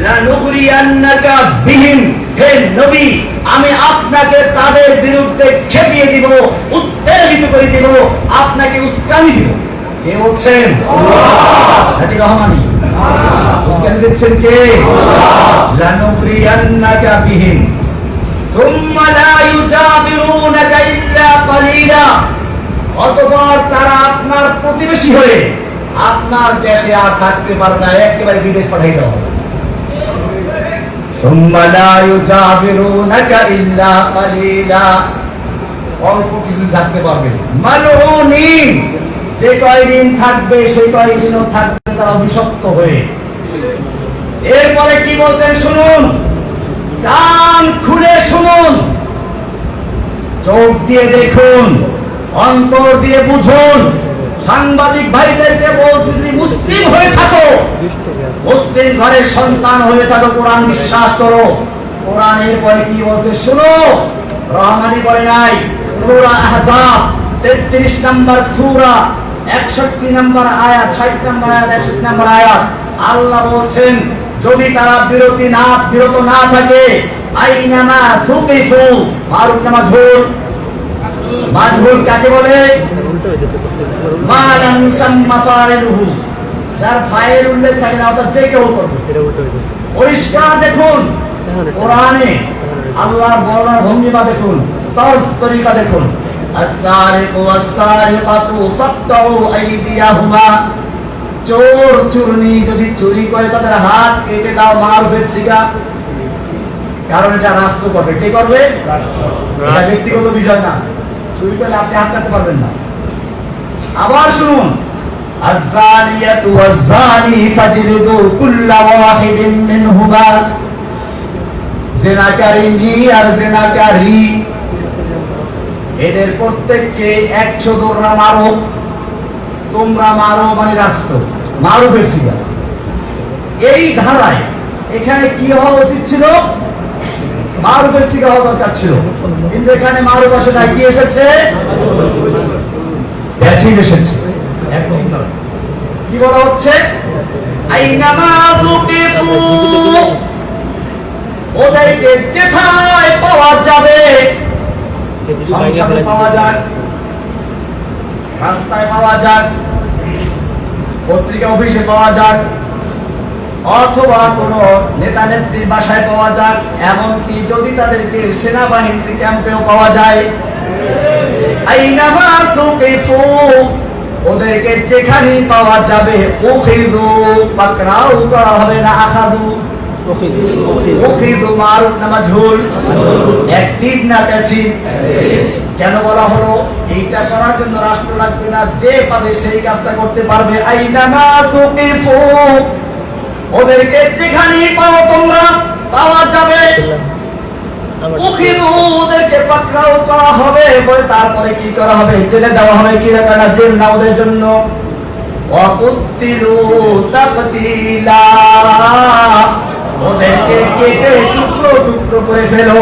লানুগরিয়ান্নাকা বিহিম, হে নবী আমি আপনাকে তাদের বিরুদ্ধে খেপিয়ে দিব, উত্তেজিত করে দিব, আপনাকে উস্কানি দিব। কে বলছেন? আল্লাহ রহমানি। উস্কানি দিচ্ছেন কে? লানুগরিয়ান্নাকা বিহিম সুম্মা লা ইউজাবিরুনাকা ইল্লা কালিলা, অতঃপর তারা আপনার প্রতিবেশী হয়ে আপনার দেশে আর থাকতে পারবে না, একেবারে বিদেশ পাঠিয়ে দেওয়া হবে। সুম্মা লা ইউজাবিরুনাকা ইল্লা কালিলা, অল্প কিছু থাকতে পারবে। মালউনিন, যে কয়দিন থাকবে সেই কয়দিনও থাকবে তারা অভিশপ্ত হয়ে। এরপরে কি বলছেন শুনুন, কান খুলে শুনুন, চোখ দিয়ে দেখুন, অন্তর দিয়ে বুঝুন। সাংবাদিক ভাইদেরকে বলছি, যদি মুসলিম হয়ে থাকো, মুসলিম ঘরের সন্তান হয়ে থাকো, কোরআন বিশ্বাস করো। কোরআনের পরে কি বলছে শুনো, রহমানি বলে নাই, সূরা আহজাব 33 নম্বর সূরা 61 নম্বর আয়াত, 60 নম্বর আয়াত, 61 নম্বর আয়াত। আল্লাহ বলছেন যদি তারা বিরত না থাকে, আইনামা সুকিফু, মারুফ না মাজহুর? মাজহুর কাকে বলে? মা লাম ইউসাম্মা ফাইলুহু, যার ফাইল উল্লেখ থাকে না, অর্থাৎ যে কেউ করবে। পরিষ্কার দেখুন কোরআনে আল্লাহর বর্ণনা ভঙ্গিমা দেখুন, তর্জ তরিকা দেখুন। আস-সারিকু ওয়াস-সারিকাতু ফাকতাউ আইদিয়াহুমা, চোর চুরনি যদি চুরি করে তাদের হাত কেটে দাও, মারুফের সিগা। কারণ এটা রাষ্ট্র করবে। কে করবে? এটা ব্যক্তিগত বিষয় না। চুরি করলে আপনি হাত কাটতে পারবেন না। আবার শুনুন, আয-যানিয়াতু ওয়াজ-যানি ফাজলিদু কুল্লা ওয়াহিদিন মিনহুমা, জিনাকারিনী আর জিনাকারী এদের প্রত্যেককে 100 দৌড়া মারো। তোমরা মারো মানে রাষ্ট্র, মারুফের সিগা। এই ধারায় এখানে কি হওয়া উচিত ছিল? মারুফের সিগা হওয়া দরকার ছিল, কিন্তু এখানে মারুফ আসে না, কি এসেছে? তাসির এসেছে। একদম নয়। কি বলা হচ্ছে? আইনামা সুকিফু, ওদেরকে যেথায় পাওয়া যাবে, সংসদে পাওয়া যাক, রাস্তায় পাওয়া যাক, পত্রিকা অফিসে পাওয়া যাক, অথবা কোন নেতা নেত্রীর বাসায় পাওয়া যাক, এমনকি যদি তাদেরকে সেনাবাহিনীর ক্যাম্পেও পাওয়া যায়, আইনামা সুকিফু, ওদেরকে যেখানে পাওয়া যাবে, উখিযু, পাকড়াও করা হবে না, আখাযু। উখিযু মারুফ না মাজহুর? অ্যাক্টিভ না প্যাসিভ? কেন বলা হলো? এইটা করার জন্য রাষ্ট্র লাগবে না, যে পাবে সেই কাজটা করতে পারবে। আইনামা সুকিফু, ওদেরকে যেখানে পাও তোমরা, পাওয়া যাবে, উখিযু, ওদেরকে পাকড়াও করা হবে। বলে তারপরে কি করা হবে? জেলে দেওয়া হবে। কি রাখা? জেল না ওদের জন্য। ওয়াকুতিলু তাকতিলা, ওদেরকে কেটে টুকরো টুকরো করে ফেলো।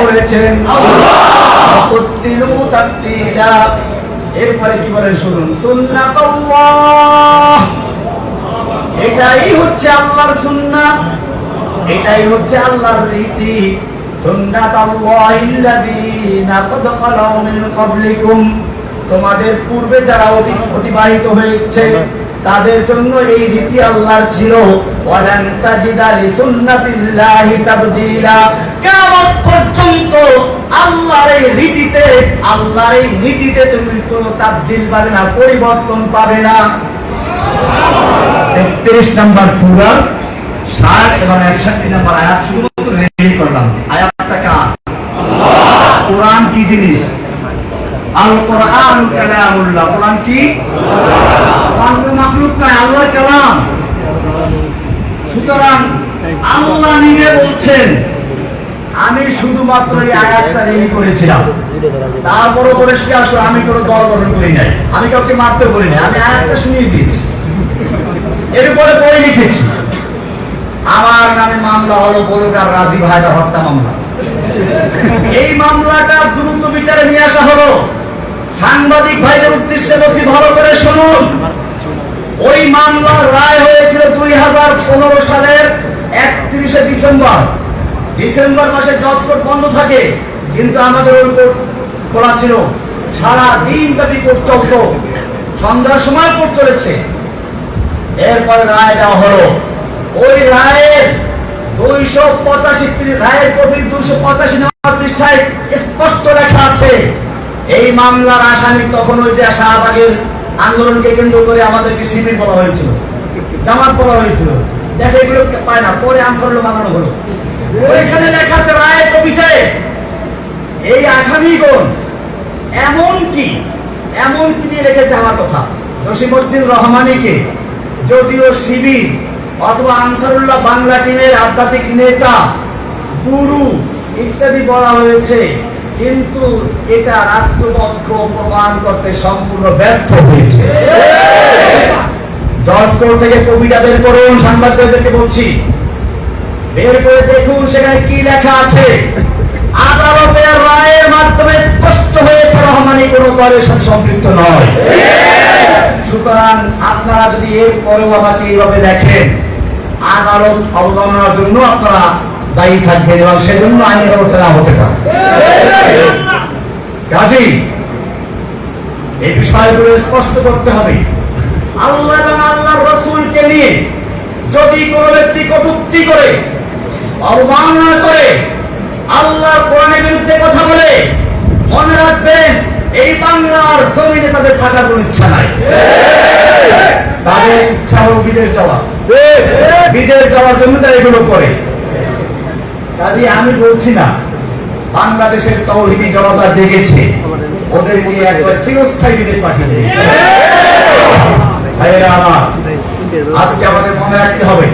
করেছেন ওয়াকুতিলু তাকতিলা। এরপরে কি বলেন শুনুন, সুন্নাতুল্লাহ, এটাই হচ্ছে আল্লাহর সুন্নাত, এটাই হচ্ছে আল্লাহর রীতি। সুন্নাতাল্লাহিল্লাযীনা ক্বাদ খালাউ মিন ক্বাবলিকুম, তোমাদের পূর্বে যারা অতিবাহিত হয়েছে তাদের জন্য এই রীতি আল্লাহর ছিল। ওয়ালান তাজিদা লিসুন্নাতিল্লাহি তাবদীলা, কিয়ামত পর্যন্ত আল্লাহর এই রীতিতে, আল্লাহর এই নীতিতে তুমি কোনো তাবদীল পাবে না, পরিবর্তন পাবে না। 33 নম্বর সূরা 60 এবং 61 নম্বর আয়াত শুধুমাত্র রেডি করলাম। আয়াতটা কার? কোরআন কি জিনিস? আল কোরআন কালামুল্লাহ। কোরআন কি? কোরআন কোনো মাখলুক নয়, আল্লাহর কালাম। সুতরাং আল্লাহ নিজে বলছেন, আমি শুধুমাত্র এই আয়াতটা রেডি করেছিলাম। তারপরও পরিষ্কার আসো, আমি কোনো দল গঠন করি নাই, আমি কাউকে মারতে বলি নাই, আমি আয়াতটা শুনিয়ে দিয়েছি, এরপরে বই লিখেছি। আমার নামে মামলা হলো বলুগার রাজি ভাইরা হত্যা মামলা। এই মামলাটা দ্রুত বিচারে নিয়ে আসা হলো। সাংবাদিক ভাইদের উদ্দেশ্যে বলছি, ভালো করে শুনুন। ওই মামলার রায় হয়েছিল 2000 2015 সালের 31শে ডিসেম্বর মাসে জজ কোর্ট বন্ধ থাকে, কিন্তু আমাদের ওই কোর্ট খোলা ছিল। সারা দিন ব্যাপী কোর্ট চলত, সন্ধ্যার সময় কোর্ট চলেছে। এরপরে রায় দেওয়া হলো। ওই রায়ের 285 রায়ের কপি 285 নম্বর পৃষ্ঠায় স্পষ্ট লেখা আছে, এই মামলার আসামি তখন ওই যে শাহবাগের আন্দোলনকে কেন্দ্র করে আমাদেরকে শিবির বলা হয়েছিল, জামাত বলা হয়েছিল। দেখো এগুলো পায় না, পরে আনসারুল্লাহ বানানো হলো। ওইখানে লেখা আছে রায়ের কপিতে, এই আসামিগণ এমন কি দিয়ে রেখেছে আমার কথা, জসিমউদ্দিন রহমানীকে যদিও শিবির অথবা আনসারুল্লাহ বাংলা টিমের আধ্যাত্মিক নেতা, গুরু ইত্যাদি বলা হয়েছে, কিন্তু এটা রাষ্ট্রপক্ষ প্রমাণ করতে সম্পূর্ণ ব্যর্থ হয়েছে। জজ কোর্ট থেকে কবিতা বের করুন, সাংবাদিকদেরকে বলছি, বের করে দেখুন সেখানে কি লেখা আছে। আদালতের রায়ের মাধ্যমে স্পষ্ট হয়েছে রহমানী কোন দলের সাথে সম্পৃক্ত নয়। সুতরাং আপনারা যদি এর পরেও আমাকে এইভাবে দেখেন, আদালত অবমাননার জন্য আপনারা দায়ী থাকবেন এবং সেজন্য আইনি ব্যবস্থা না হতে পারে। কাজেই এই বিষয়গুলো স্পষ্ট করতে হবে। আল্লাহ এবং আল্লাহর রাসূলকে নিয়ে যদি কোনো ব্যক্তি কটূক্তি করে, অবমাননা করে, আল্লাহর কোরআনের বিরুদ্ধে কথা বলে, মনে রাখবেন এই বাংলার জমিনে তাদের থাকার কোনো ইচ্ছা নাই। তাদের ইচ্ছা হলো বিদেশ যাওয়া, বিদেশ যাওয়ার জন্য তারা এগুলো করে। কাজে আমি বলছি না বাংলাদেশের তাওহীদি জনতা জেগেছে, ওদেরকে একবার চিরস্থায়ী বিদেশ পাঠিয়ে দেবে। ভাইয়েরা আমার, আজকে আমাদের মনে রাখতে হবে,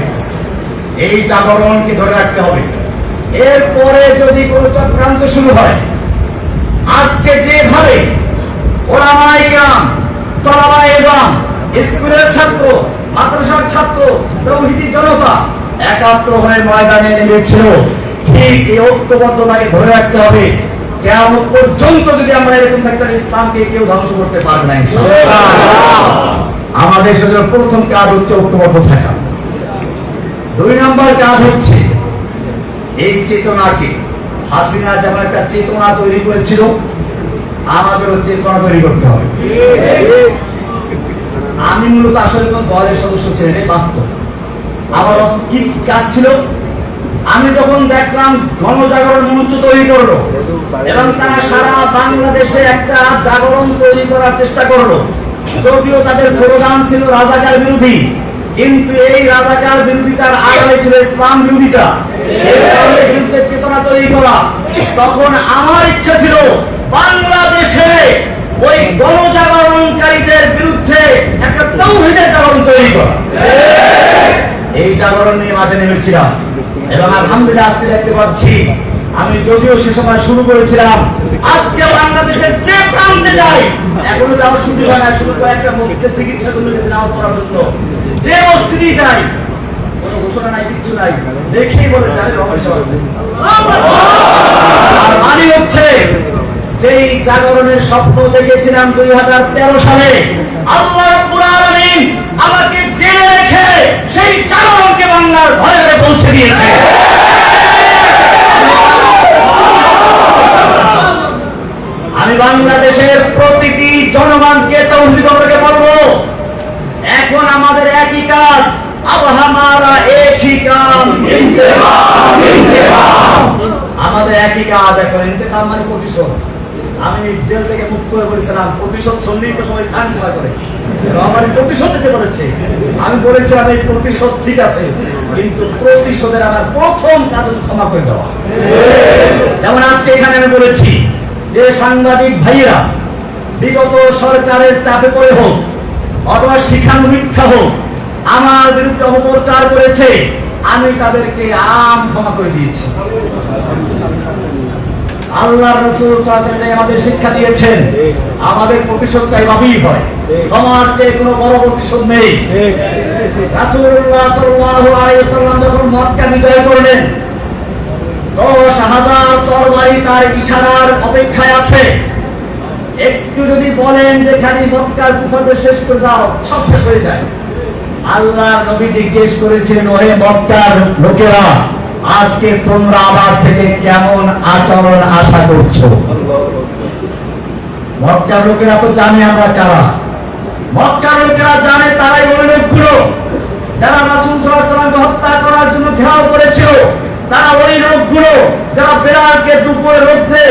এই জাগরণকে ধরে রাখতে হবে। এরপরে যদি কোনো চক্রান্ত শুরু হয়, আজকে যেভাবে ওলামায়ে কেরাম, তলাবায়ে ইলম, স্কুলের ছাত্র, মাদ্রাসার ছাত্র, তাওহীদি জনতা একাত্র হয়ে ময়দানে নেমেছিল, ঠিক এই ঐক্যবদ্ধতাকে ধরে রাখতে হবে। কিয়ামত পর্যন্ত যদি আমরা এরকম থাকি, তাহলে ইসলামকে কেউ ধ্বংস করতে পারবে না ইনশাআল্লাহ। আমাদের সেজন্য প্রথম কাজ হচ্ছে ঐক্যবদ্ধ থাকা। 2 নম্বর কাজ হচ্ছে এই চেতনাকে, হাসিনা যেমন একটা চেতনা তৈরি করেছিল, আমাদেরও চেতনা তৈরি করতে হবে। আমি মূলত আসলে কোন দলের সদস্য ছিলেন, বাস্তব আমার কি কাজ ছিল, আমি যখন দেখলাম গণজাগরণ মঞ্চ তৈরি করলো এবং তারা সারা বাংলাদেশে একটা জাগরণ তৈরি করার চেষ্টা করলো, যদিও তাদের স্লোগান ছিল রাজাকার বিরোধী, কিন্তু এই রাজাকার বিরোধিতার আড়ালে ছিল ইসলাম বিরোধিতা, ইসলামের বিরুদ্ধে চেতনা তৈরি করা। তখন আমার ইচ্ছা ছিল বাংলাদেশে ওই গণজাগরণকারীদের বিরুদ্ধে একটা তাওহীদের জাগরণ তৈরি করা। এই জাগরণ নিয়ে মাঠে নেমেছিলাম এবং আলহামদুলিল্লাহ আজকে দেখতে পাচ্ছি, আমি যদিও সে সময় শুরু করেছিলাম, আজকে বাংলাদেশের যে প্রান্তে যাই, এখনো যাওয়ার সুযোগ হয় না, শুধু কয়েকটা মসজিদের চিকিৎসা জন্য গেছে নামাজ পড়ার জন্য, যে মসজিদেই যাই কোনো ঘোষণা নাই, কিচ্ছু নাই, দেখেই বলে যায় রমেশও আছে। আর মানে হচ্ছে যেই জাগরণের স্বপ্ন দেখেছিলাম 2013 সালে, আল্লাহ রাব্বুল আলামিন আমাকে জেনে রেখে সেই জাগরণকে বাংলার ঘরে ঘরে পৌঁছে দিয়েছে। আমি বাংলাদেশের প্রতিটি জনগণকে তাওহীদ জনতাকে বলবো, এখন আমাদের একই কাজ, अब हमारा एक ही काम इंतकाम, इंतकाम। আমাদের একই কাজ, এখন ইন্তেকাম মানে প্রতিশোধ। আমি জেল থেকে মুক্ত হয়ে বলেছিলাম প্রতিশোধ শুনলেই তো সবাই কান খাড়া করে, আমার প্রতিশোধ দিতে বলেছে। আমি বলেছিলাম এই প্রতিশোধ ঠিক আছে, কিন্তু প্রতিশোধের আমার প্রথম কাজ ক্ষমা করে দেওয়া। যেমন আজকে এখানে আমি বলেছি যে সাংবাদিক ভাইয়েরা বিগত সরকারের চাপে পড়ে হোক অথবা শিখানো মিথ্যা হোক আমার বিরুদ্ধে অপপ্রচার করেছে, আমি তাদেরকে ক্ষমা করে দিয়েছি। আল্লাহ রাসূল সাল্লাল্লাহু আলাইহি ওয়াসাল্লাম আমাদের শিক্ষা দিয়েছেন, আমাদের প্রতিশোধটা এভাবেই হয়, ক্ষমার চেয়ে কোনো বড় প্রতিশোধ নেই। রাসূলুল্লাহ সাল্লাল্লাহু আলাইহি ওয়াসাল্লাম যখন মক্কা বিজয় করলেন, 10,000 তরবারি তার ইশারার অপেক্ষায় আছে। একটু যদি বলেন যে খালি মক্কার কুফাদের শেষ করে দাও, সব শেষ হয়ে যায়। আল্লাহর নবী জিজ্ঞেস করেছিলেন, ওহে মক্কার লোকেরা, আজকে তোমরা আমার থেকে কেমন আচরণ আশা করছো? মক্কার লোকেরা তো জানে আমরা কারা। মক্কার লোকেরা জানে তারাই ওই লোকগুলো যারা রাসূল সাল্লাল্লাহু আলাইহি ওয়াসাল্লামকে হত্যা করার জন্য ঘেরাও করেছিল। তারা ওই লোকগুলো যারা বেলালকে দুপুরে রোদ্রে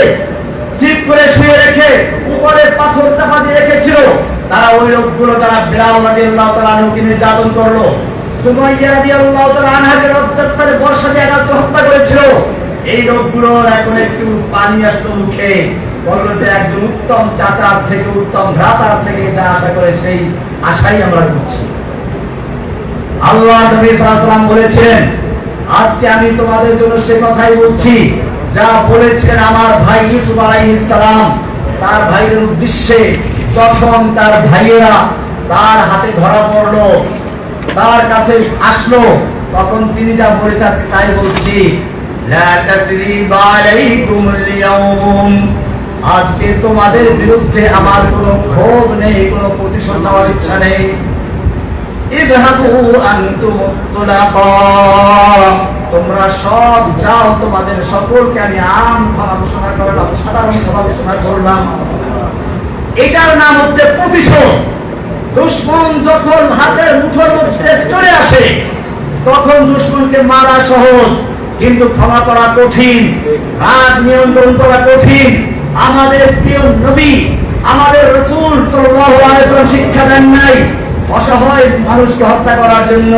চিপ করে শুয়ে রেখে উপরে পাথর চাপা দিয়ে রেখেছিল। তারা ওই লোকগুলো যারা বেলাল রাদিয়াল্লাহু তাআলা আনহুকে নির্যাতন করলো, সুমাইয়া রাদিয়াল্লাহু তাআলা আনহাকে রক্তস্তারে বর্ষা দিয়ে আঘাত করে হত্যা করেছিল। এই লোকগুলোর এখন একটু পানি আসতো মুখে, বললো যে একজন উত্তম চাচার থেকে, উত্তম ভ্রাতার থেকে যা আশা করে সেই আশাই আমরা করছি। আল্লাহ নবী সাল্লাল্লাহু আলাইহি ওয়াসাল্লাম বলেছেন, আজকে আমি তোমাদের জন্য সে কথাই বলছি যা বলেছেন আমার ভাই ইউসুফ আলাইহিস সালাম তার ভাইদের উদ্দেশ্যে। যখন তার ভাইয়েরা তার হাতে ধরা পড়লো, তার কাছে আসলো, তখন তিনি যা বলেছে আজকে তাই বলছি, লা তাসরিবা আলাইকুমুল ইয়াউম, আজকে তোমাদের বিরুদ্ধে আমার কোনো ক্ষোভ নেই, কোনো প্রতিশোধ নেওয়ার ইচ্ছা নেই। ইযহাবু আনতুম তুলাকা, তোমরা সব যাও, তোমাদের সকলকে আমি আম ক্ষমা ঘোষণা করলাম, সাধারণ ক্ষমা ঘোষণা করলাম। এটার নাম হচ্ছে প্রতিশোধ। দুশমন যখন হাতের মুঠোর মধ্যে চলে আসে তখন দুশমনকে মারা সহজ, কিন্তু ক্ষমা করা কঠিন, রাগ নিয়ন্ত্রণ করা কঠিন। আমাদের প্রিয় নবী, আমাদের রাসূল সাল্লাল্লাহু আলাইহি ওয়াসাল্লাম শিক্ষা দেন নাই অসহায় মানুষকে হত্যা করার জন্য।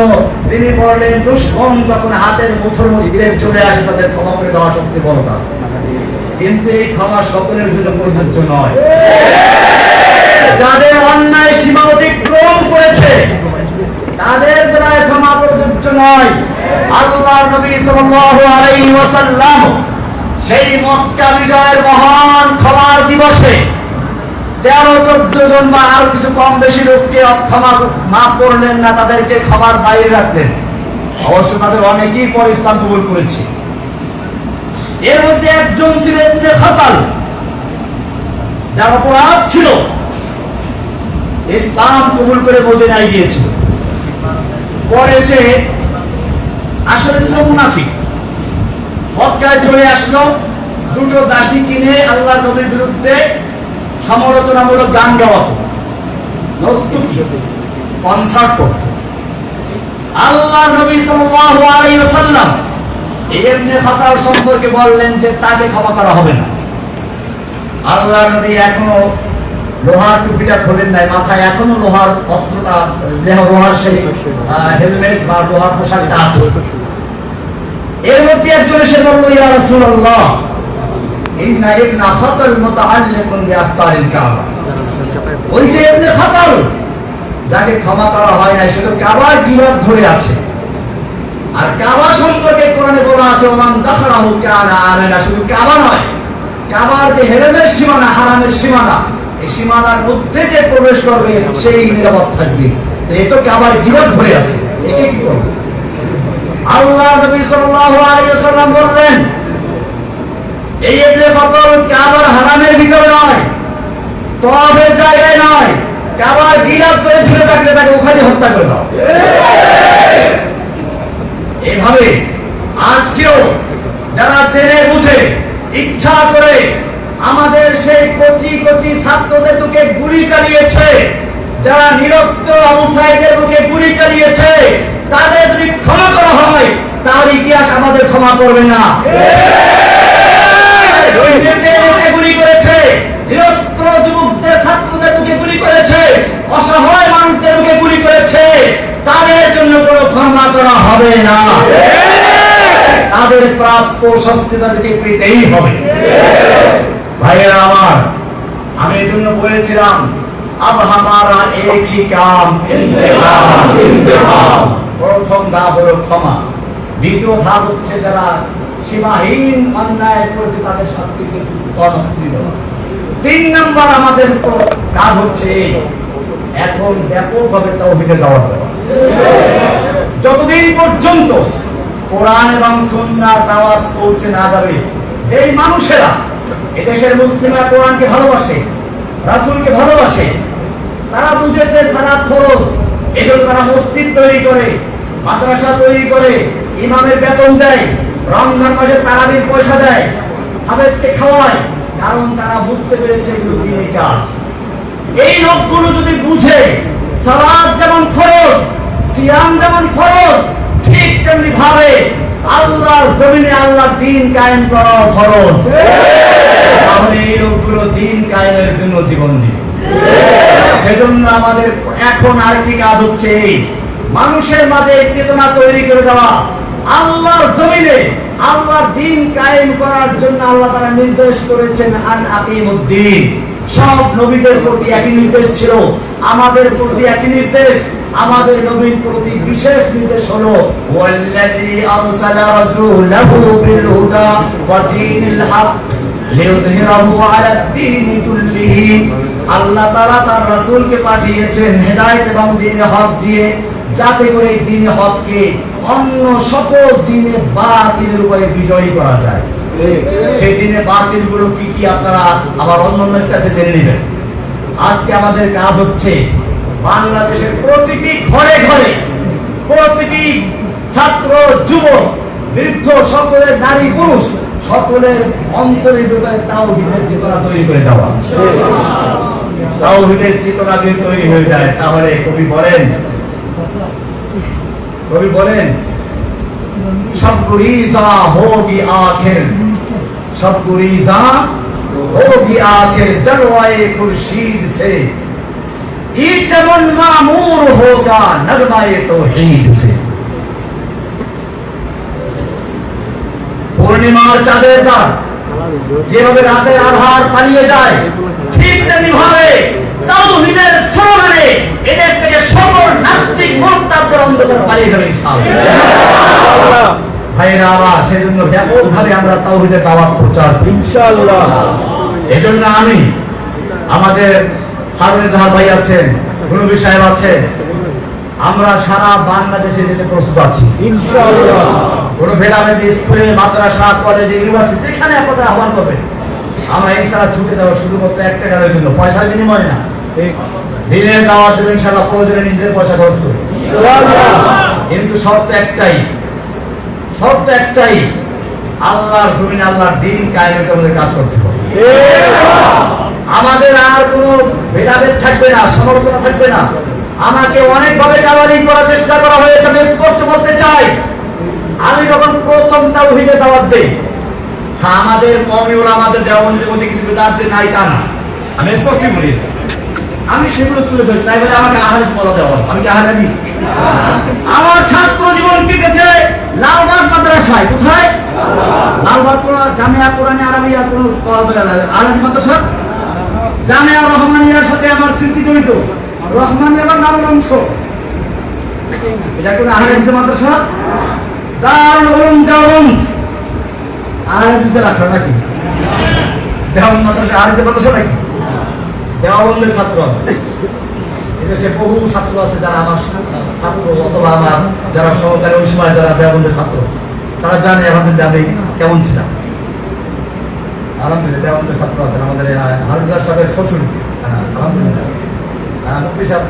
তিনি বললেন, দুশমন যখন হাতের মুঠোর মধ্যে চলে আসে তাদের ক্ষমা করে দেওয়া সবচেয়ে বড় কাজ। কিন্তু এই ক্ষমা সকলের জন্য প্রযোজ্য নয়। যাদের অন্যায় সীমা অতিক্রম করেছে তাদের বেলায় ক্ষমা প্রযোজ্য নয়। আল্লাহর নবী সাল্লাল্লাহু আলাইহি ওয়াসাল্লাম সেই মক্কা বিজয়ের মহান ক্ষমার দিবসে 13-14 জন বা আরো কিছু কম বেশি লোককে ক্ষমা মাফ করলেন না, তাদেরকে ক্ষমার বাইরে রাখলেন। অবশ্য তাদের অনেকেই পরে ইসলাম কবুল করেছে। এর মধ্যে একজন ছিল ইবনে খাতাল, যার অপরাধ ছিল ইসলাম কবুল করে মদিনায় গিয়েছিল। পরে সে আসলে ছিল মুনাফিক, মক্কায় চলে আসলো, দুটো দাসী কিনে আল্লাহর নবীর বিরুদ্ধে সমালোচনামূলক গান গাওয়াতো, নর্তকী, কনসার্ট করত। আল্লাহ নবী সাল্লাল্লাহু আলাইহি ওয়াসাল্লাম ইবনে খাতাল সম্পর্কে বললেন যে তাকে ক্ষমা করা হবে না। আল্লাহ নবী এখনো লোহার টুপিটা খোলেন নাই, মাথায় এখনো লোহার অস্ত্রটা, লোহার সেই হেলমেট বা লোহার পোশাকটা আছে। এর মধ্যে একজন এসে বলল, ইয়া রাসূলুল্লাহ, ইন্না ইবনা খাতাল মুতাআল্লিকুন বিআস্তারিল কাবা। ওই যে ইবনে খাতাল যাকে ক্ষমা করা হয় না, সে তো কাবার গিলাফ ধরে আছে। আর কাবা সম্পর্কে কোরআনে বলা আছে, ওমান দাখালাহু কানা আমিনা। শুধু কাবা নয়, কাবার যে হেরেমের সীমানা, হারামের সীমানা, এই সীমানার মধ্যে যে প্রবেশ করবে সেই নিরাপদ থাকবে। এই তো কাবার গিলাফ ধরে আছে, একে কি করবে? আল্লাহ নবী সাল্লাল্লাহু আলাইহি ওয়াসাল্লাম বললেন, এই ইবনে খাতাল কাবার হারামের ভিতরে নয়, তওয়াফের জায়গায় নয়, কাবার গিলাফ ধরে ঝুলে থাকলে তাকে ওখানে হত্যা করে দাও। এইভাবে আজকেও যারা জেনে বুঝে ইচ্ছা করে আমাদের সেই কচি কচি ছাত্রদের বুকে গুলি চালিয়েছে, যারা নিরস্ত্র আবু সাঈদের বুকে গুলি চালিয়েছে, তাদের যদি ক্ষমা করা হয় তাহলে ইতিহাস আমাদের ক্ষমা করবে না। গুলি করেছে, নিরস্ত্র যুবকদের, ছাত্রদের বুকে গুলি করেছে, অসহায় মানুষদের বুকে গুলি করেছে, তাদের জন্য কোনো ক্ষমা করা হবে না। তাদের প্রাপ্য শাস্তি তাদেরকে পেতেই হবে। ভাইয়েরা আমার, আমি এই জন্য বলেছিলাম, আব হামারা এক হি কাম, ইন্তেকাম, ইন্তেকাম। প্রথম ধাপ হলো ক্ষমা, দ্বিতীয় ধাপ হচ্ছে যারা সীমাহীন অন্যায় করেছে তাদের শাস্তিকে গণমুক্তি দেওয়া। 3 নম্বর আমাদের কাজ হচ্ছে এখন ব্যাপকভাবে তাওহীদের দাওয়াত দেওয়া। যতদিন পর্যন্ত কোরআন এবং সুন্নাহর দাওয়াত পৌঁছে না যাবে, যেই মানুষেরা এদেশের মুসলিমরা কোরআনকে ভালোবাসে, রাসূলকে ভালোবাসে, তারা বুঝেছে সালাত ফরজ, এজন্য তারা মসজিদ তৈরি করে, মাদ্রাসা তৈরি করে, ইমামের বেতন দেয়, রমজান মাসে তারাবির পয়সা দেয়, হাফেজকে খাওয়ায়, কারণ তারা বুঝতে পেরেছে এগুলো দ্বীনি কাজ। এই লোকগুলো যদি বুঝে সালাত যেমন ফরজ, সিয়াম যেমন ফরজ, ঠিক তেমনি ভাবে আল্লাহর জমিনে আল্লাহর দ্বীন কায়েম করা ফরজ, তাহলে এই লোকগুলো দ্বীন কায়েমের জন্য জীবন দিবে। সেজন্য আমাদের এখন আরেকটি কাজ হচ্ছে মানুষের মাঝে চেতনা তৈরি করে দেওয়া, আল্লাহর জমিনে আল্লাহর দ্বীন কায়েম করার জন্য আল্লাহ তাআলা নির্দেশ করেছেন আন আকিমুদ্দীন। সব নবীদের প্রতি একই নির্দেশ ছিল, আমাদের প্রতি একই নির্দেশ। আমাদের নবীর প্রতি বিশেষ নির্দেশ হলো ওয়াল্লাযী আরসালা রাসূলাহু বিল হুদা ওয়া দীনিল হক লিইয়ুযহিরাহু আলাদ দীনি কুল্লিহি। আল্লাহ তাআলা তার রাসূলকে পাঠিয়েছেন হেদায়েত এবং দ্বীনে হক দিয়ে, যাতে করে দ্বীনে হককে অন্য সকল দ্বীনে বাতিলের উপরে বিজয়ী করা যায়। সেই দিনে বাতিল গুলো কি কি আপনারা আমার অন্যান্যের কাছে জেনে নেবেন। আজকে আমাদের কাজ হচ্ছে বাংলাদেশের প্রতিটি ঘরে ঘরে, প্রতিটি ছাত্র, যুবক, বৃদ্ধ, সকলের নারী পুরুষ, সকলের অন্তরের ভিতরে তাওহীদের চেতনা তৈরি করে দেওয়া। তাওহীদের চেতনা যদি তৈরি হয়ে যায়, তাহলে কবি বলেন सब गुरीज़ा होगी आखिर, सब गुरीज़ा होगी आखिर जलवाए खुर्शीद से, ये चमन मामूर होगा नगमाए तौहीद से। পূর্ণিমার চাঁদের রাত যেভাবে রাতের আধার পালিয়ে যায়, ঠিক তেমনি ভাবে তাওহীদের স্লোগানে এদেশ থেকে সকল নাস্তিক মুরতাদদের অন্ধকার পালিয়ে যাবে ইনশাআল্লাহ। ভাইরা আমার, সেজন্য ব্যাপকভাবে আমরা তাওহীদের দাওয়াত প্রচার ইনশাআল্লাহ। এজন্য আমি আমাদের হারুন জাহার ভাই আছেন, গুরুবি সাহেব আছেন, আমরা সারা বাংলাদেশে যেতে প্রস্তুত আছি ইনশাআল্লাহ। কোনো ভেদাভেদ স্কুলে, মাদ্রাসা, কলেজে, ইউনিভার্সিটি যেখানে আপনারা আহ্বান করবেন, আমরা ইনশাআল্লাহ ছুটে যাবো শুধুমাত্র একটা কাজের জন্য, পয়সার বিনিময়ে না। দিনের দাওয়াত দেবেন ইনশাআল্লাহ, প্রয়োজনে নিজেদের পয়সা খরচ করে কিন্তু শর্ত একটাই, আল্লাহর জমিনে আল্লাহর দ্বীন কায়েমের জন্য কাজ করতে হবে। আমাদের আর কোনো ভেদাভেদ থাকবে না, সমালোচনা থাকবে না। আমাকে অনেকভাবে গালাগালি করার চেষ্টা করা হয়েছে, আমি স্পষ্ট বলতে চাই, আমি যখন প্রথম তাওহীদের দাওয়াত দেই, হ্যাঁ আমাদের কওমি ওলামাদের দেওবন্দের মধ্যে কিছু বিদআত নাই তা না, আমি স্পষ্ট বলি, আমি সেগুলো তুলে ধরি, তাই বলে আমাকে আহাদিস বলা দেওয়া, আমি কি আহাদিস? আমার ছাত্র জীবন কেটেছে লালবাগ মাদ্রাসায়। কোথায়? লালবাগ জামিয়া কোরআনে আরবিয়া কোন আলাদা মাদ্রাসা, জামিয়া রহমানিয়ার সাথে আমার স্মৃতি জড়িত। রহমানিয়া আমার নামের অংশ, এটা কোন আহাদিস মাদ্রাসা? দারুল উলুম দেওবন্দ আহাদিসে রাখা নাকি? দেওবন্দ মাদ্রাসা আহাদিস মাদ্রাসা নাকি? দেওবন্দের ছাত্র এদেশে বহু ছাত্র আছে যারা আমার ছাত্র, অথবা আমার যারা সহকারী ওসিমায় যারা দেওবন্দের ছাত্র, তারা জানে আমাদের যাবে কেমন ছিলাম। আলহামদুলিল্লাহ দেওবন্দের ছাত্র আছেন আমাদের হারুজার সাহেবের শ্বশুর, আলহামদুলিল্লাহ মুফতি সাহেব,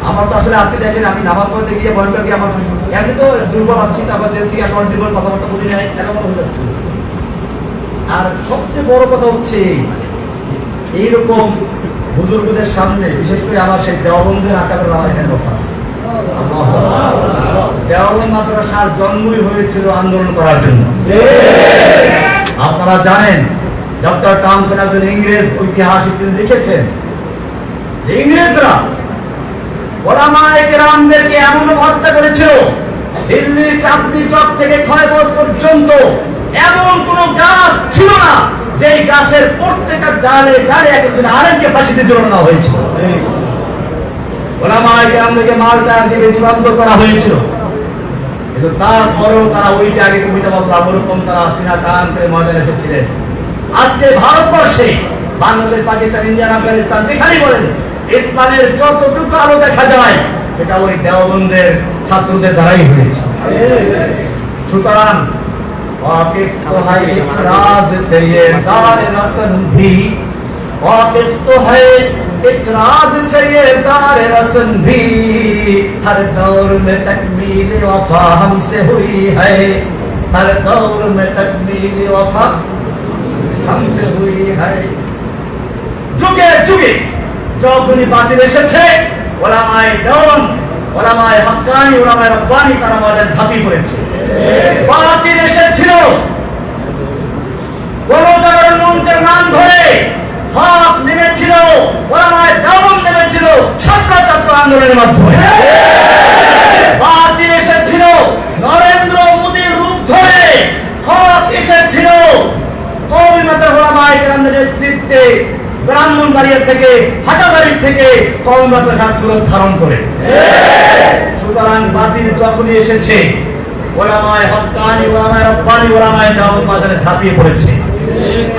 আমার তো আসলে আজকে দেখেন আমি নামাজ পড়তে গিয়ে ভয়ঙ্কর গিয়ে আমার এমনি তো দুর্বল আছি, তারপর থেকে আসলে দুর্বল কথাবার্তা বলি নাই, এরকম হয়ে যাচ্ছে। আর সবচেয়ে বড় কথা হচ্ছে এইরকম বুজুর্গদের সামনে, বিশেষ করে আমার সেই দেওবন্দের আকারের আমার এখানে কথা, দেওবন্দ মাদ্রাসার জন্মই হয়েছিল আন্দোলন করার জন্য। আপনারা জানেন ডক্টর টমসন একজন ইংরেজ ঐতিহাসিক, তিনি লিখেছেন ইংরেজরা ওলামায়ে কেরামদেরকে এমন হত্যা করেছিল, দিল্লির চাঁদনি চক থেকে খয়বর পর্যন্ত এমন কোন গাছ ছিল না যে গাছের প্রত্যেকটা ডালে ডালে একজন আরেককে ফাঁসিতে ঝুলানো হয়েছিল। ওলামায়ে কেরামদেরকে মালটা দিয়ে নিবন্ধ করা হয়েছিল, কিন্তু তারপরেও তারা ওই যে আগে কবিতা বললাম ওরকম তারা সিনা টান করে ময়দানে এসেছিলেন। আজকে ভারতবর্ষে বাংলাদেশ, পাকিস্তান, ইন্ডিয়া, আফগানিস্তান যেখানেই বলেন, ইসলামের যতটুকু আলো দেখা যায় সেটা ওই দেওবন্দের ছাত্রদের দ্বারাই হয়েছে। সুতরাং वाकिफ तो है इस राज से ये दार रसन भी वाकिफ तो है इस राज से ये दार रसन भी, हर दौर में तकमील वफा हमसे हुई है, हर दौर में तकमील वफा हमसे हुई है। যুগে যুগে যখনই বাতিল এসেছে, ওলামায়ে দেওবন্দ, ওলামায়ে হক্কানি, ওলামায়ে রব্বানি তারা আমাদের ঝাঁপিয়ে পড়েছে। বাতিল এসেছিল গণজাগরণ মঞ্চের নাম ধরে, হক নেমেছিল, ওলামায়ে দেওবন্দ নেমেছিল ছাত্র ছাত্র আন্দোলনের মাধ্যমে। বাতিল এসেছিল নরেন্দ্র মোদীর রূপ ধরে, হক এসেছিল কওমি মাতার ওলামায়ে কেরামদের নেতৃত্বে ব্রাহ্মণবাড়িয়া থেকে, হাটাজারি থেকে কওমি মাতার সুরত ধারণ করে। সুতরাং বাতিল যখনই এসেছে, ওলামায়ে হক্কানি, ওলামায়ে রব্বানি, ওলামায়ে দেওবন্দ মাঝে ঝাঁপিয়ে পড়েছে।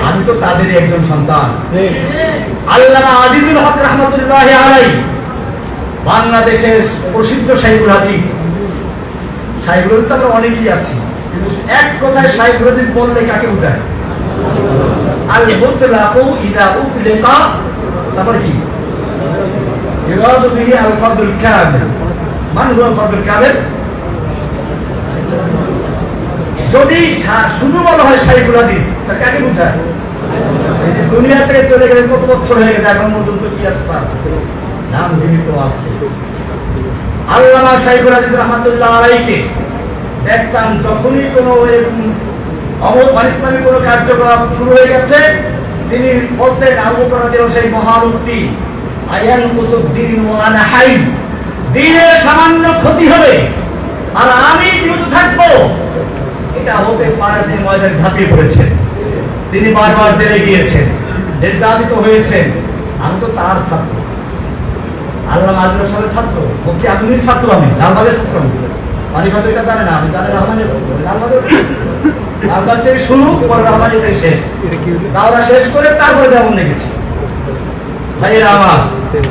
আমি তো তাদেরই একজন সন্তান। আল্লামা আজিজুল হক রাহমাতুল্লাহি আলাইহি বাংলাদেশের প্রসিদ্ধ শাইখুল হাদিস। শাইখুল হাদিস আমরা অনেকেই আছি, কিন্তু এক কথায় শাইখুল হাদিস বললে কাকে বোঝায়? আল মুতলাকু ইযা উতলিকা, তারপর কি ইরাদু বিহি আল ফাদুল কামিল। মান হুয়া ফাদুল কামিল? যদি শুধু বলা হয় শাইখুল হাদিস, তাহলে কাকে বোঝায়? এই যে দুনিয়া থেকে চলে গেলে কত বছর হয়ে গেছে, এখন পর্যন্ত কি আছে তার নাম জীবিত আছে। আল্লামা শাইখুল হাদিস রাহমাতুল্লাহ আলাইহিকে দেখতাম যখনই কোনো ইসলামী কোনো কার্যকলাপ শুরু হয়ে গেছে, তিনি বলতেন আবু বকর রাদিয়াল্লাহু সেই মহান উক্তি, আয়ান কুসুদ্দিন ওয়া আনা হাই, দ্বীনের সামান্য ক্ষতি হবে আর আমি জীবিত থাকবো, এটা হতে পারে। তিনি ময়দানে ঝাঁপিয়ে পড়েছেন, তিনি বারবার জেলে গিয়েছেন, নির্যাতিত হয়েছেন। আমি তো তার ছাত্র, আল্লামা আজিজুল সাহেবের ছাত্র, মুফতি আব্দুল ছাত্র, আমি লালবাগের ছাত্র। অনেক হয়তো এটা জানে না, আমি জানি রহমানের লালবাগ থেকে শুরু পরে রহমানি থেকে শেষ, দাওরা শেষ করে তারপরে দেওবন্দে গেছি। ভাইয়েরা আমার,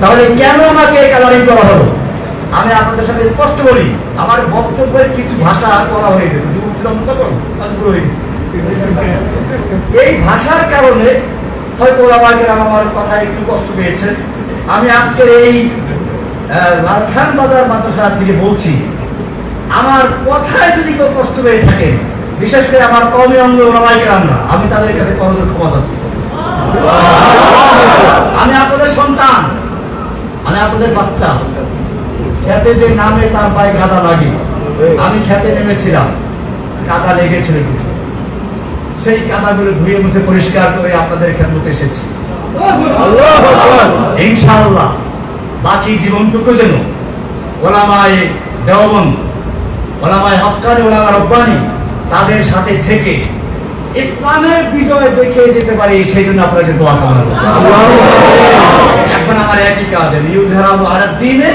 তাহলে কেন আমাকে কালারিং করা হলো? আমি আপনাদের সাথে স্পষ্ট বলি, আমার বক্তব্যের কিছু ভাষা করা হয়েছে, এই ভাষার কারণে হয়তো আমার কথা একটু কষ্ট পেয়েছেন। আমি আজকের এই লালখান বাজার মাদ্রাসা থেকে বলছি, আমার কথায় যদি কেউ কষ্ট পেয়ে থাকেন, বিশেষ করে আমার কওমি অঙ্গ ওলামায়ে কেরামরা, আমি তাদের কাছে করজোড়ে ক্ষমা চাচ্ছি। আমি আপনাদের সন্তান, আমি আপনাদের বাচ্চা। খেতে যে নামে তার পায়ে কাদা লাগে, আমি খেতে নেমেছিলাম, কাদা লেগেছিল কিছু, সেই কাদাগুলো ধুয়ে মুছে পরিষ্কার করে আপনাদের খেদমতে এসেছি। ইনশাআল্লাহ বাকি জীবনটুকু যেন ওলামায়ে দেওবন্দ, ওলামায়ে হক্কানি, ওলামায়ে রব্বানি তাদের সাথে থেকে ইসলামের বিজয় দেখে যেতে পারি, সেই জন্য আপনাকে দোয়া কামনা করছি। এখন আমার একই কাজ, ইউযহিরাহু আলা দ্বীনে,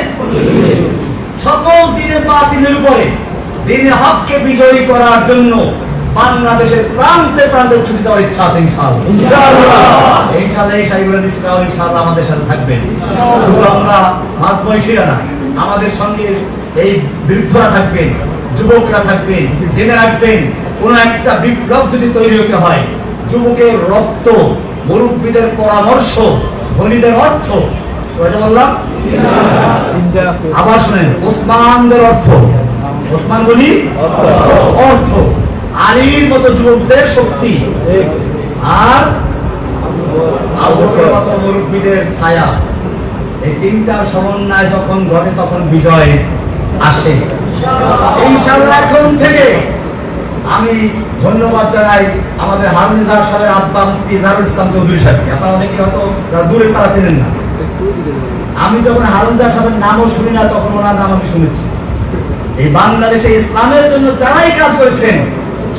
সকল দ্বীনে বাতিলের উপরে দ্বীনের হককে বিজয়ী করার জন্য বাংলাদেশের প্রান্তে প্রান্তে ছুটে যাওয়ার ইচ্ছা আছে ইনশাআল্লাহ। ইনশাআল্লাহ এই শাইখুল হাদিস ইনশাআল্লাহ আমাদের সাথে থাকবেন। শুধু আমরা মাঝবয়সীরা না, আমাদের সঙ্গে এই বৃদ্ধরা থাকবেন, যুবকরা থাকবেন। জেনে রাখবেন, কোন একটা বিপ্লব যদি তৈরি হতে হয়, যুবকের রক্ত, মুরব্বীদের পরামর্শ, ধনীদের অর্থ, বললাম আবার শুনেন, ওসমানদের অর্থ, ওসমান বলি অর্থ, আলীর মতো যুবকদের শক্তি, আর আবু বকরের মতো মুরব্বীদের ছায়া। এই তিনটার সমন্বয় যখন ঘটে তখন বিজয় আসে ইনশাআল্লাহ। এখন থেকে আমি ধন্যবাদ জানাই আমাদের হারুন ইজাহার সাহেবের আব্বা মুফতি ইজাহারুল ইসলাম চৌধুরী সাহেবকে। আপনারা অনেকে হয়তো দূরে তারা ছিলেন না, আমি যখন হারুন ইজাহার সাহেবের নামও শুনি না, তখন ওনার নাম আমি শুনেছি। এই বাংলাদেশে ইসলামের জন্য যারাই কাজ করেছেন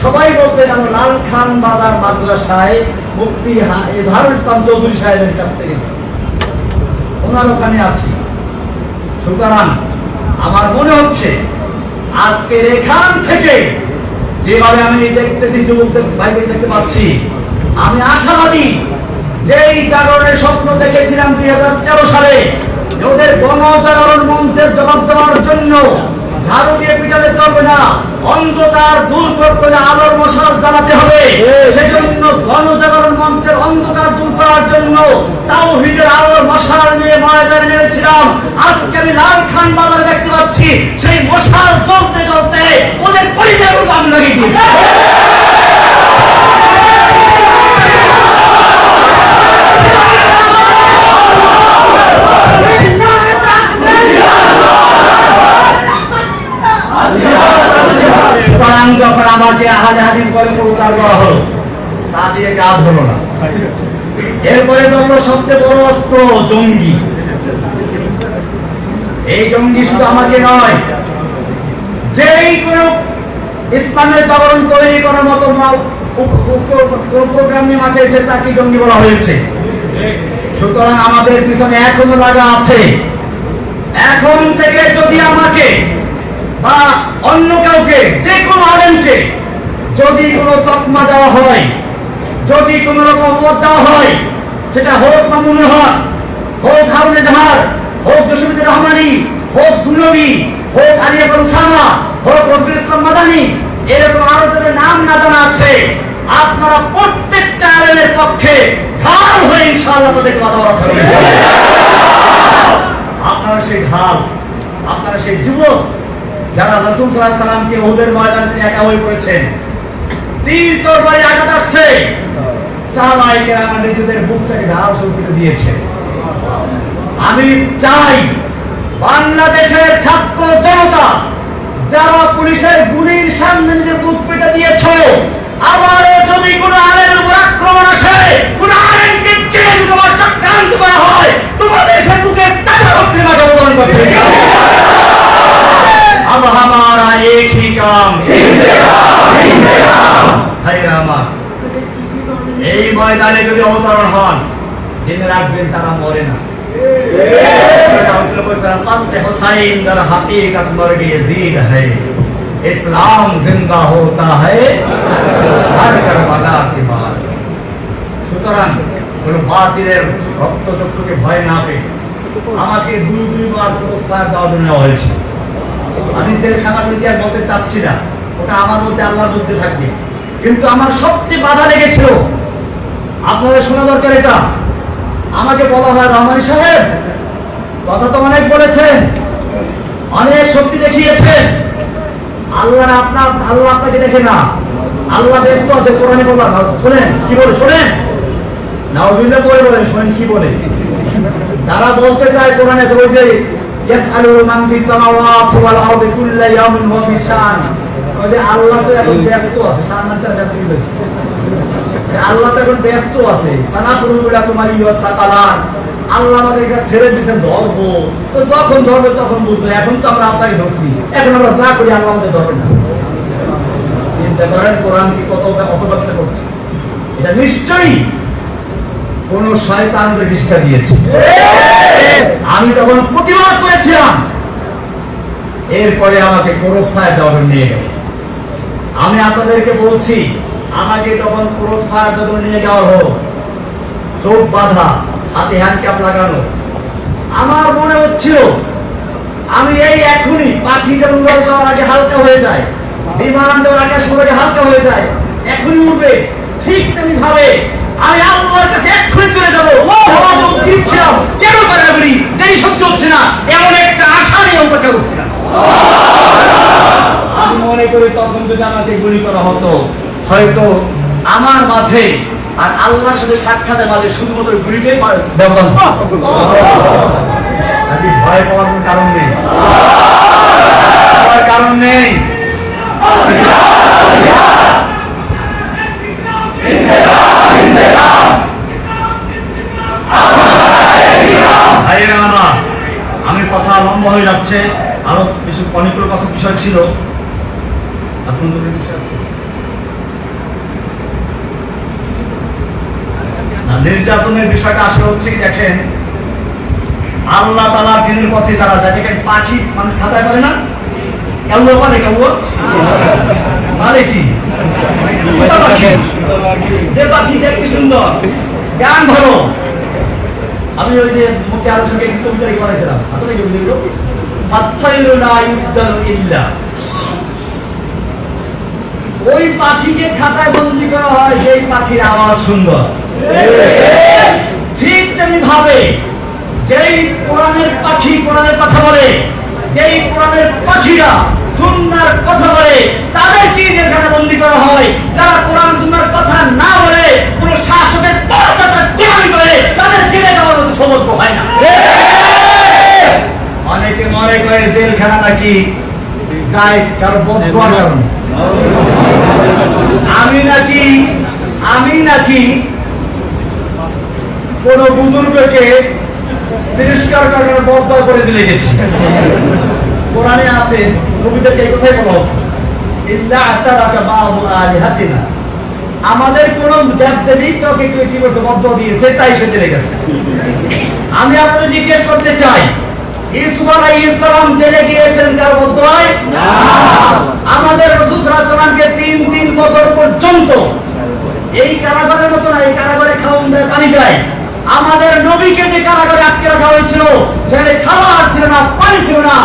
সবাই বলতেন আমরা লালখান বাজার মাদ্রাসায় মুফতি ইজাহারুল ইসলাম চৌধুরী সাহেবের কাছ থেকে ওনার ওখানে আছি। সুতরাং আমার মনে হচ্ছে আজকের এখান থেকে যেভাবে আমি দেখতেছি, যুবকদের ভাইদের দেখতে পাচ্ছি, আমি আশাবাদী যে এই জাগরণের স্বপ্ন দেখেছিলাম 2013 সালে, ওদের গণজাগরণ মঞ্চের জবাব দেওয়ার জন্য ঝাড়ু দিয়ে পিটালে চলবে না, অন্ধকার দূর করতে হলে আলোর মশাল জ্বালাতে হবে। সেজন্য গণজাগরণ মঞ্চের অন্ধকার দূর করার জন্য তাওহীদের আলোর মশাল নিয়ে ময়দানে নেমেছিলাম। আজকে আমি লালখান বাজারে দেখতে পাচ্ছি সেই মশাল জ্বলতে জ্বলতে ওদের পরিচয় আমি লাগিয়ে দিই। সুতরাং যখন আমাকে হাজার করে প্রচার করা হলো, তা দিয়ে কাজ হলো না। এরপরে ধরলো সবচেয়ে বড় অস্ত্র জঙ্গি। এই জঙ্গি শুধু আমাকে নয়, যেই কোন ইসলামের জাগরণ তৈরি করার মতো প্রোগ্রাম নিয়ে মাঠে এসে তাকে জঙ্গি বলা হয়েছে। সুতরাং আমাদের পিছনে এখনো লাগা আছে। এখন থেকে যদি আমাকে বা অন্য কাউকে, যে কোনো আলেমকে যদি কোনো তকমা দেওয়া হয়, যদি কোন রকম অপবাদ দেওয়া হয়, সেটা হোক মামুনুল হক, হোক হারুন এজাহার, হোক জসিমুদ্দিন রহমানী, হোক গুলনবী, হোক আলিয়া সালসামা, হোক রফিকুল ইসলাম মাদানী, এরকম আরো যাদের নাম না জানা আছে, আপনারা প্রত্যেকটা আলেমের পক্ষে ঢাল হয়ে ইনশাআল্লাহ তাদের কথা বলা করবেন। আপনারা সেই ঢাল, আপনারা সেই যুবক যারা রাসূল সাল্লাল্লাহু আলাইহি সাল্লামকে উহুদের ময়দানে তিনি একা হয়ে পড়েছেন, তীর তরবারি আঘাত আসছে, সাহাবায়ে কেরাম নিজেদের বুকটাকে ঢাল স্বরূপ দিয়েছে। আমি চাই বাংলাদেশের ছাত্র জনতা যারা পুলিশের গুলির সামনে নিজের বুক পেতে দিয়েছ, আবার যদি কোনো আলেমের উপর আক্রমণ আসে, কোনো আলেমকে জেলে দিতে বা চক্রান্ত করা হয়, তোমাদের সে বুকে তাজা রক্তে মাথা অবতরণ করতে হবে। अब हमारा एक ही काम, এই ময়দানে যদি অবতরণ হন, জেনে রাখবেন তারা মরে না। इस्लाम जिंदा होता है हर करबला के बाद। সুতরাং কোন বাতিলের রক্তচক্ষুকে ভয় না পেয়ে আমাকে দুইবার পুরস্কার দেওয়ার জন্য নেওয়া হয়েছে। আমি জেলখানার ইতিহাস বলতে চাচ্ছি না, ওটা আমার মধ্যে আল্লাহর মধ্যে থাকবে। কিন্তু আমার সবচেয়ে বাধা লেগেছিল, আপনাদের শোনা দরকার এটা। আমাকে বলা হয়, রহমানী সাহেব কথা তো অনেক বলেছেন, অনেক শক্তি দেখিয়েছেন, আল্লাহ আপনাকে দেখে না, আল্লাহ ব্যস্ত আছে। কোরআনে বলা, শোনেন কি বলে, শোনেন নাউজুবিল্লাহ পড়ে বলেন, শোনেন কি বলে। তারা বলতে চায় কোরআনে আছে, ওই যে ইয়াসআলু মান ফিস সামাওয়াতি ওয়াল আরদি কুল্লা ইয়াউমিন ওয়া ফি শান। ওই যে আল্লাহ তো এখন ব্যস্ত আছে, শানটা ব্যস্ত হয়েছে, আল্লাহ তো এখন ব্যস্ত আছে। সানাফুরু লাকুম আইয়ুহাস সাকালান, আল্লাহ আমাদেরকে ছেড়ে দিয়েছেন ধরবো, তো যখন ধরবে তখন বুঝবো। এখন তো আমরা আপনাকে ধরছি, এখন আমরা যা করি আল্লাহ আমাদের ধরবেন না। চিন্তা করেন কোরআন কি কত অপব্যাখ্যা করছে। এটা নিশ্চয়ই কোন শয়তানদের শিক্ষা দিয়েছে। আমি তখন প্রতিবাদ করেছিলাম, এরপরে আমাকে ক্রসফায়ার দেওয়ার জন্য নিয়ে গেল। আমি আপনাদেরকে বলছি, আমাকে যখন ক্রসফায়ার জন্য নিয়ে যাওয়া হলো, চোখ বাঁধা, হাতে হ্যান্ডক্যাপ লাগানো, আমার মনে হচ্ছিল আমি এই এখনই পাখি যেমন উড়াল যাওয়ার আগে হালকা হয়ে যায়, বিমান যাওয়ার আগে সবাইকে হালকা হয়ে যায়, এখনই উঠবে, ঠিক তেমনি ভাবে আমি আল্লাহর কাছে এক্ষুনি চলে যাবো। দিচ্ছিলাম কেন বাড়াবাড়ি, দেরি সহ্য হচ্ছে না, এমন একটা আশা নিয়ে অপেক্ষা করছিলাম। আমি মনে করি তখন যদি আমাকে গুলি করা হতো, হয়তো আমার মাঝে আর আল্লাহর সাথে সাক্ষাতের মাঝে শুধুমাত্র গুলিটাই ব্যবধান। ভয় পাওয়ার কোনো কারণ নেই, কারণ নেই। আমি কথা লম্বা হয়ে যাচ্ছে, আরো কিছু অনেকগুলো কথা বিষয় ছিল। আপনাদের বিষয় আছে নির্যাতনের বিষয়টা আসলে হচ্ছে কি, দেখেন আল্লাহ তাআলা দিনের পথে যারা যায়, দেখেন পাখি মানুষ খাতায় পারে না, কাউয়া পারে, কাউয়া পারে কি, যে পাখি দেখতে সুন্দর, গান ভালো। আমি ওই যে মুখে আলোচনা একটি কবিতা বানাইছিলাম, আসলে কবিতাগুলো ওই পাখিকে খাতায় বন্দী করা হয়, যে পাখির আওয়াজ সুন্দর। ঠিক তেমনি ভাবে যেই কোরআনের পাখি কোরআনের কথা বলে, যেই কোরআনের পাখিরা সুন্নাহর কথা বলে, তাদেরকে জেলখানে বন্দী করা হয়। যারা কোরআন সুন্নাহর কথা না বলে কোন শাসকের পরচটা গোলামি করে, তাদের জেলে যাওয়ার মতো সৌভাগ্য হয় না। অনেকে মনে করে জেলখানা নাকি গায়ে কারো বদদোয়ার কারণে। আমি নাকি কোন বুজুর্গকে তিরস্কার করার বদদোয়া করে জেলে গেছি। কোরআনে আছে, নবীদেরকে এই কথাই বলা হতো, ইল্লা আতারাকা বা'দু আলিহাতিনা, আমাদের কোন দেবদেবী তোকে কি বলছে বদদোয়া দিয়েছে, তাই সে জেলে গেছে। আমি আপনাদের জিজ্ঞেস করতে চাই, ইউসুফ আলাইহিস সালাম জেলে গিয়েছেন কার বদদোয়ায়? না। আমাদের রাসূল সাল্লাল্লাহু আলাইহি ওয়াসাল্লামকে 3 বছর পর্যন্ত এই কারাগারের মতো না, এই কারাগারে খাওয়ান দেয়, পানি দেয়। আমাদের নবীকে যে কারাগারে আটকে রাখা হয়েছিল, সেখানে খাবার ছিল না, পানি ছিল না,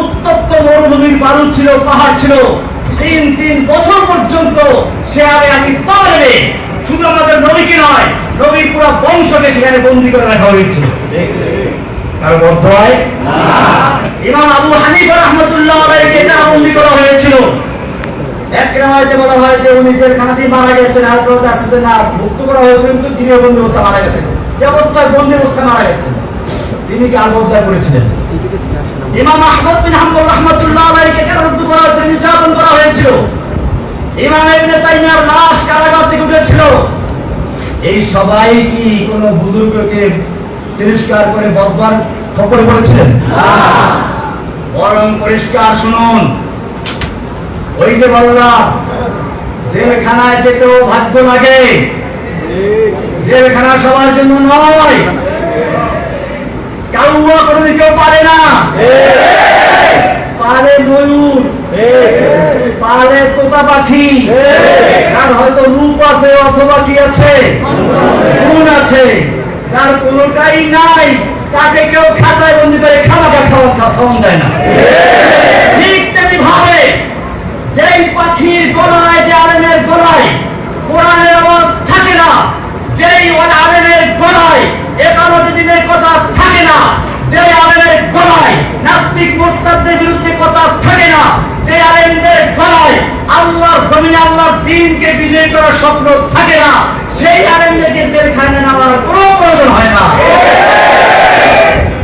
উত্তপ্ত মরুভূমির বালু ছিল, পাহাড় ছিল। 3 বছর পর্যন্ত সে আমি তলে, শুধু আমাদের নবীকে নয়, নবীর পুরো বংশকে সেখানে বন্দী করে রাখা হয়েছিল। কার বদদোয়ায়? না। ইমাম আবু হানিফা রাহমাতুল্লাহ আলাইহি কে বন্দী করা হয়েছিল। এক রাওয়ায়াতে বলা হয় যে উনি জেলখানাতেই মারা গেছেন, আর কেউ তার সাথে না মুক্ত করা হয়েছে, কিন্তু তিনি বন্দী অবস্থায় মারা গেছেন। যে অবস্থায় বন্দী অবস্থায় মারা গেছেন, তিনি কি আর বদদোয়া করেছিলেন? ইমাম আহমদ বিন হাম্বল রাহমাতুল্লাহ আলাইহি কে রদ্দ করা হয়েছিল, নির্যাতন করা হয়েছিল। ইমাম ইবনে তাইমিয়ার লাশ কারাগার থেকে উঠেছিল। এই সবাই কি কোন বুজুর্গকে তিরস্কার করে বদদোয়ার খবর পড়েছিলেন? না। বরং পরিষ্কার শুনুন, ওই যে বললাম জেলখানায় যেতেও ভাগ্য লাগে। জেলখানা সবার জন্য নয়, কাউয়া করে কেউ পারে না। পারে ময়ূর, পারে তোতা পাখি, আর হয়তো রূপ আছে অথবা কি আছে, গুণ আছে। যার কোনটাই নাই তাকে কেউ খাঁচায় বন্দি করে খাওয়ান দেয় না। ঠিক তেমনি ভাবে যেই পাখির গলায়, যে আলেমের গলায় কোরআনের আওয়াজ থাকে না, যেই আলেমের গলায় 11 দিনের কথা থাকে না, যে আলেমের গলায় নাস্তিক মুরতাদদের বিরুদ্ধে কথা থাকে না, যে আলেমদের গলায় আল্লাহর জমিনে আল্লাহর দ্বীনকে বিজয়ী করার স্বপ্ন থাকে না, সেই আলেমদেরকে জেলখানায় নেওয়ার কোনো প্রয়োজন হয় না।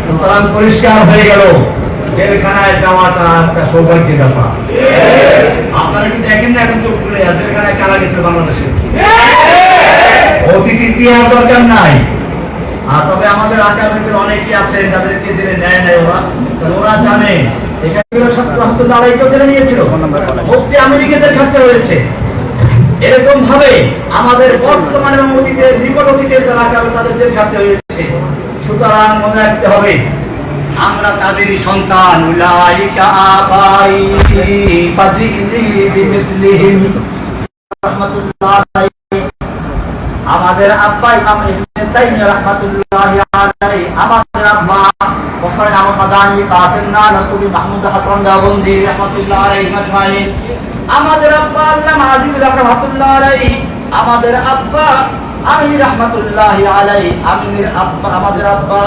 সুতরাং পরিষ্কার হয়ে গেল, জেলখানায় যাওয়াটা একটা সৌভাগ্যের ব্যাপার। আপনারা কি দেখেন না এখন চোখ খুলে, জেলখানায় কারা গেছে বাংলাদেশে? অতিথি দেওয়ার দরকার নাই। তবে আমাদের আকাবিদের অনেকেই আছে যাদেরকে জেলে নেয় নাই, ওরা জানে এখানে ছাত্র রহমতুল্লাহ আলাইহিকে জেলে নিয়েছিল, মুফতি আমেরিকাতে থাকতে হয়েছে। এরকম ভাবে আমাদের বর্তমানে অতীতে নিকট অতীতে যারা আকাবির তাদের জেল খাটতে হয়েছে। সুতরাং মনে রাখতে হবে, আমরা তাদেরই সন্তান। উলাইকা আবাই ফাজিনি বিমিসলিহিম রাহমাতুল্লাহ আলাইহি। আমাদের আব্বা ইমাম ইবনে তাইমিয়া রাহমাতুল্লাহি আলাইহি, আমাদের আব্বা হোসেন আহমদ মাদানী, কাসিম নানতুবি, মাহমুদ হাসান দেওবন্দি রাহমাতুল্লাহ আলাইহি আজমাইন, আমাদের আব্বা আল্লামা আজিজুল হক রাহমাতুল্লাহ আলাইহি, আমাদের আব্বা আমিন রাহমাতুল্লাহি আলাইহি, আমিনের আব্বা, আমাদের আব্বা